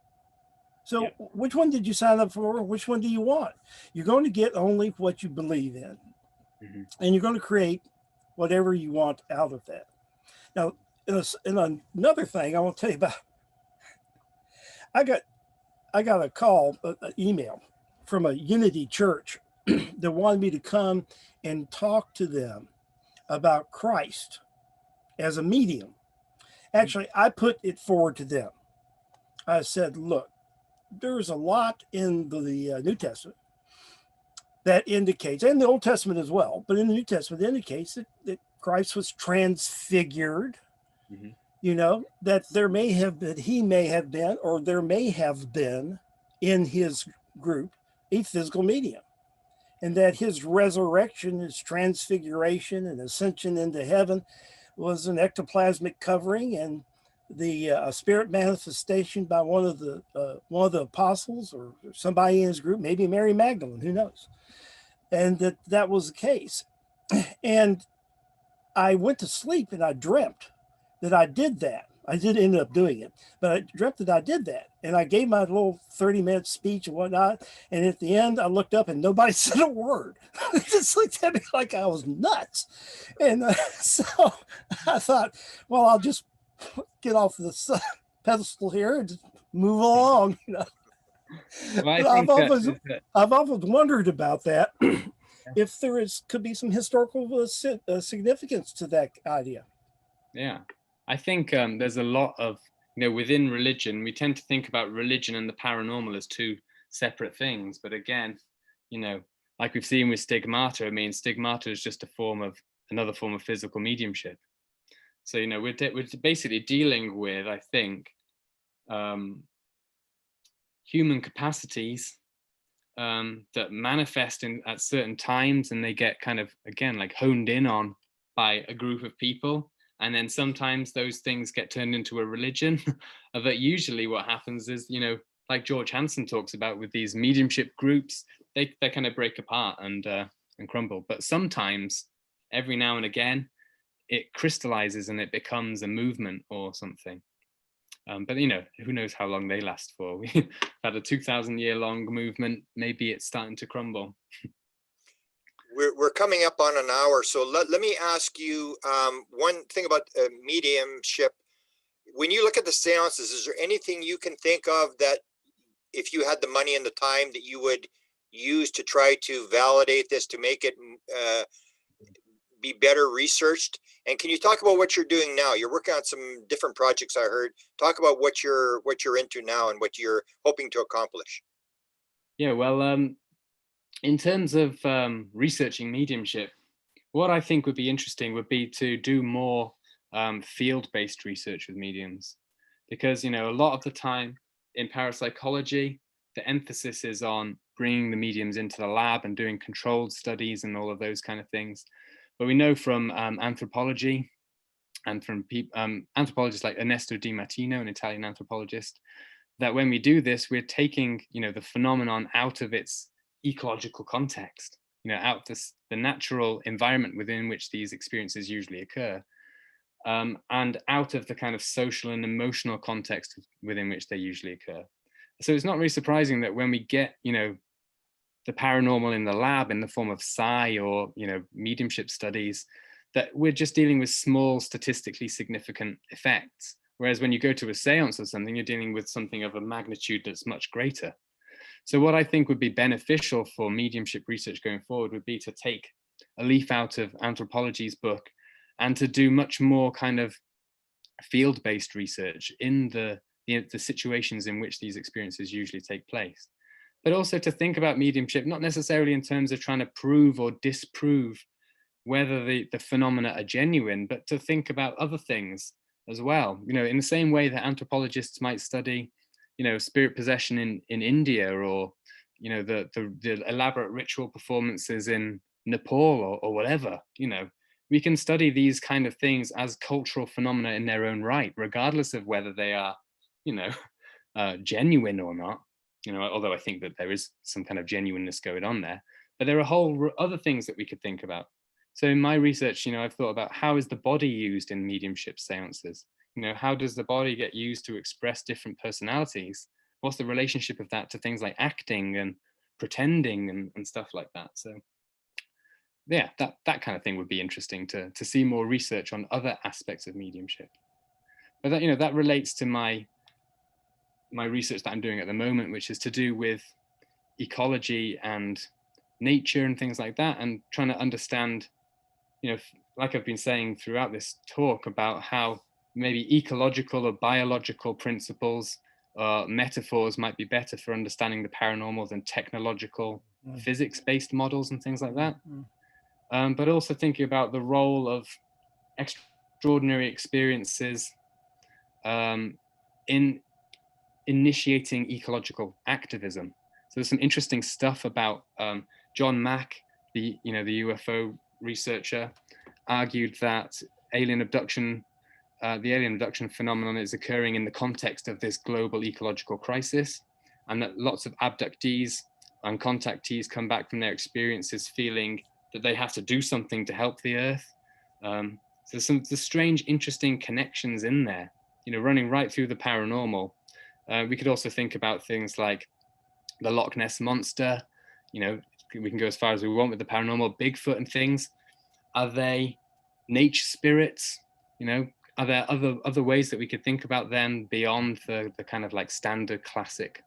Speaker 2: So which one did you sign up for? Which one do you want? You're going to get only what you believe in. And you're going to create whatever you want out of that. Now, in another thing I want to tell you about, I got a call, an email from a Unity church that wanted me to come and talk to them about Christ as a medium. Actually, I put it forward to them. I said, look, there's a lot in the New Testament that indicates, and the Old Testament as well, but in the New Testament indicates that Christ was transfigured, you know, that he may have been, or there may have been in his group, a physical medium, and that his resurrection, his transfiguration and ascension into heaven was an ectoplasmic covering, and the spirit manifestation by one of the apostles or somebody in his group, maybe Mary Magdalene, who knows, and that was the case. And I went to sleep and I dreamt that I did that. I did end up doing it, but I dreamt that I did that. And I gave my little 30-minute speech and whatnot. And at the end, I looked up and nobody said a word. They just looked at me like I was nuts. And so I thought, well, I'll just get off this pedestal here and just move along. You know? Well, I've always wondered about that. If there could be some historical significance to that idea.
Speaker 3: Yeah, I think there's a lot of, you know, within religion, we tend to think about religion and the paranormal as two separate things. But again, you know, like we've seen with stigmata, I mean, stigmata is just another form of physical mediumship. So, you know, we're basically dealing with, I think, human capacities that manifest at certain times, and they get kind of, again, like honed in on by a group of people. And then sometimes those things get turned into a religion. But usually what happens is, you know, like George Hansen talks about with these mediumship groups, they kind of break apart and crumble. But sometimes, every now and again, it crystallizes and it becomes a movement or something. But, you know, who knows how long they last for. We've had a 2,000-year-long movement. Maybe it's starting to crumble.
Speaker 1: We're coming up on an hour, so let me ask you one thing about mediumship. When you look at the seances, is there anything you can think of that, if you had the money and the time, that you would use to try to validate this, to make it be better researched? And can you talk about what you're doing now? You're working on some different projects, I heard. Talk about what you're into now and what you're hoping to accomplish.
Speaker 3: Yeah, well, in terms of researching mediumship, what I think would be interesting would be to do more field-based research with mediums, because, you know, a lot of the time in parapsychology, the emphasis is on bringing the mediums into the lab and doing controlled studies and all of those kind of things. But we know from anthropology and from anthropologists like Ernesto Di Martino, an Italian anthropologist, that when we do this, we're taking, you know, the phenomenon out of its ecological context, you know, out of the natural environment within which these experiences usually occur, and out of the kind of social and emotional context within which they usually occur. So it's not really surprising that when we get, you know, the paranormal in the lab in the form of psi or, you know, mediumship studies, that we're just dealing with small statistically significant effects. Whereas when you go to a seance or something, you're dealing with something of a magnitude that's much greater. So what I think would be beneficial for mediumship research going forward would be to take a leaf out of anthropology's book and to do much more kind of field-based research in the situations in which these experiences usually take place. But also to think about mediumship, not necessarily in terms of trying to prove or disprove whether the phenomena are genuine, but to think about other things as well. You know, in the same way that anthropologists might study, you know, spirit possession in India, or, you know, the elaborate ritual performances in Nepal or whatever, you know, we can study these kind of things as cultural phenomena in their own right, regardless of whether they are, you know, genuine or not. You know, although I think that there is some kind of genuineness going on there, but there are whole other things that we could think about. So in my research, you know, I've thought about how is the body used in mediumship seances? You know, how does the body get used to express different personalities? What's the relationship of that to things like acting and pretending and stuff like that? So yeah, that kind of thing would be interesting to see more research on other aspects of mediumship. But that, you know, that relates to my research that I'm doing at the moment, which is to do with ecology and nature and things like that, and trying to understand, you know, like I've been saying throughout this talk, about how maybe ecological or biological principles metaphors might be better for understanding the paranormal than technological physics-based models and things like that. But also thinking about the role of extraordinary experiences in initiating ecological activism. So there's some interesting stuff about John Mack, the UFO researcher, argued that the alien abduction phenomenon is occurring in the context of this global ecological crisis, and that lots of abductees and contactees come back from their experiences feeling that they have to do something to help the Earth. So there's strange, interesting connections in there, you know, running right through the paranormal. We could also think about things like the Loch Ness Monster. You know, we can go as far as we want with the paranormal, Bigfoot and things. Are they nature spirits? You know, are there other ways that we could think about them beyond the kind of like standard classic,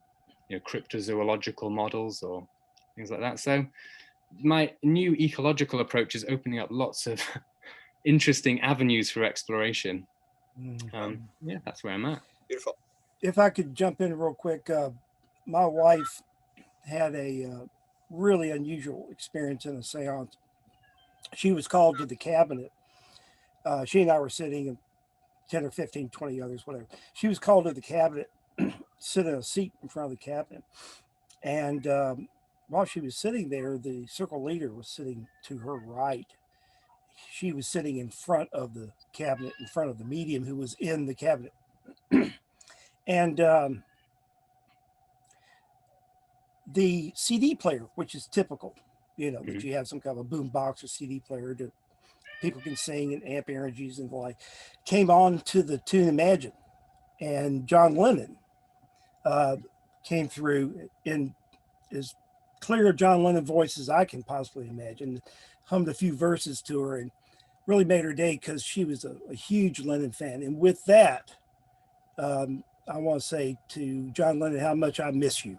Speaker 3: you know, cryptozoological models or things like that? So my new ecological approach is opening up lots of interesting avenues for exploration. Yeah, that's where I'm at.
Speaker 1: Beautiful.
Speaker 2: If I could jump in real quick, my wife had a really unusual experience in a seance. She was called to the cabinet. She and I were sitting, and 10 or 15, 20 others, whatever. She was called to the cabinet, sit in a seat in front of the cabinet. And while she was sitting there, the circle leader was sitting to her right. She was sitting in front of the cabinet, in front of the medium who was in the cabinet. And the CD player, which is typical, you know, that you have some kind of a boom box or CD player to people can sing and amp energies and the like, came on to the tune Imagine. And John Lennon came through in as clear a John Lennon voice as I can possibly imagine, hummed a few verses to her and really made her day because she was a huge Lennon fan. And with that, I want to say to John Lennon how much I miss you.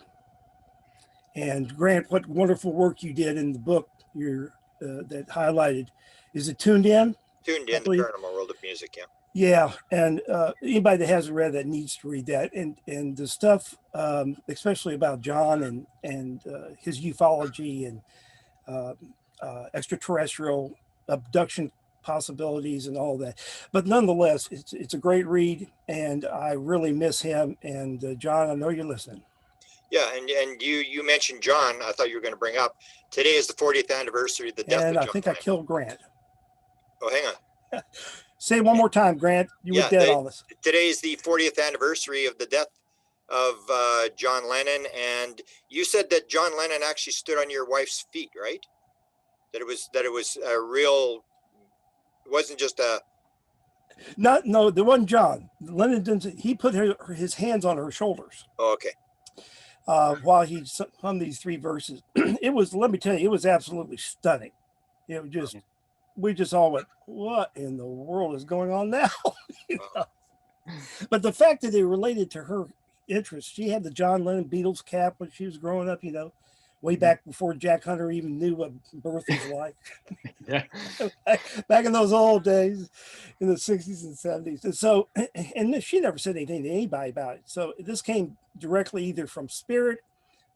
Speaker 2: And Grant, what wonderful work you did in the book that highlighted. Is it Tuned In?
Speaker 1: Tuned In, the Paranormal World of Music, yeah.
Speaker 2: Yeah, and anybody that hasn't read that needs to read that. And the stuff, especially about John and his ufology and extraterrestrial abduction possibilities and all that. But nonetheless, it's a great read, and I really miss him. And John, I know you're listening.
Speaker 1: Yeah, and you mentioned John. I thought you were going to bring up today is the 40th anniversary of the death of John.
Speaker 2: And I think I killed Grant.
Speaker 1: Oh, hang on.
Speaker 2: Say it one more time, Grant. You were dead on this.
Speaker 1: Today is the 40th anniversary of the death of John Lennon, and you said that John Lennon actually stood on your wife's feet, right? That it was a real. It wasn't just a.
Speaker 2: No, there wasn't John. Lennon didn't. He put his hands on her shoulders.
Speaker 1: Oh, okay.
Speaker 2: While he hummed these three verses, it was. Let me tell you, it was absolutely stunning. It was just we just all went, what in the world is going on now? You know? But the fact that it related to her interests, she had the John Lennon Beatles cap when she was growing up, you know, way back before Jack Hunter even knew what birth was like.
Speaker 3: Yeah.
Speaker 2: Back in those old days in the 60s and 70s. And so, and she never said anything to anybody about it. So this came directly either from spirit,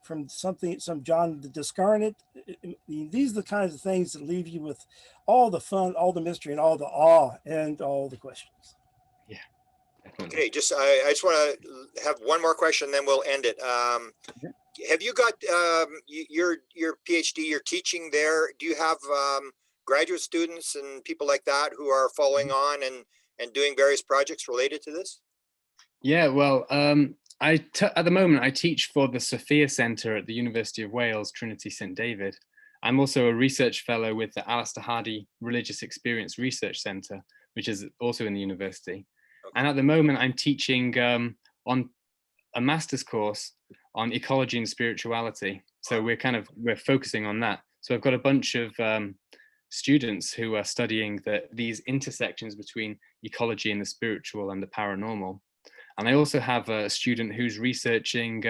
Speaker 2: from something, some John the Discarnate. These are the kinds of things that leave you with all the fun, all the mystery, and all the awe, and all the questions.
Speaker 3: Yeah.
Speaker 1: Okay, I just want to have one more question, then we'll end it. Have you got your PhD, your teaching there? Do you have graduate students and people like that who are following on and doing various projects related to this?
Speaker 3: Yeah, well, at the moment, I teach for the Sophia Centre at the University of Wales, Trinity St David. I'm also a research fellow with the Alistair Hardy Religious Experience Research Centre, which is also in the university. Okay. And at the moment, I'm teaching on a master's course on ecology and spirituality. So we're focusing on that. So I've got a bunch of students who are studying these intersections between ecology and the spiritual and the paranormal. And I also have a student who's researching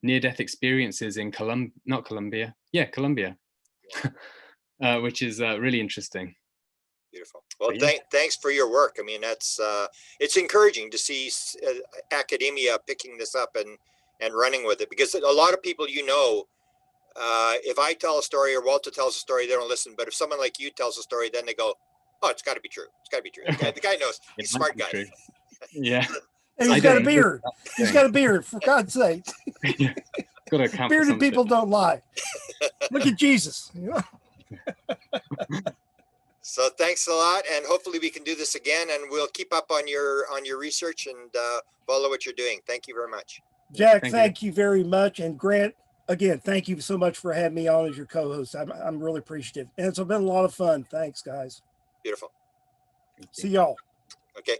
Speaker 3: near-death experiences in Colombia, which is really interesting.
Speaker 1: Beautiful. Well, thanks for your work. I mean, it's encouraging to see academia picking this up and running with it, because a lot of people, if I tell a story or Walter tells a story, they don't listen. But if someone like you tells a story, then they go, oh, it's got to be true. It's got to be true. The guy knows. He's a smart guy.
Speaker 3: Yeah.
Speaker 2: And he's got a beard. He's got a beard, for God's sake.
Speaker 3: Yeah.
Speaker 2: Bearded people don't lie. Look at Jesus.
Speaker 1: So thanks a lot, and hopefully we can do this again, and we'll keep up on your research and follow what you're doing. Thank you very much.
Speaker 2: Jack, thank you very much. And Grant, again, thank you so much for having me on as your co-host. I'm really appreciative. And it's been a lot of fun. Thanks, guys.
Speaker 1: Beautiful.
Speaker 2: See y'all.
Speaker 1: Okay.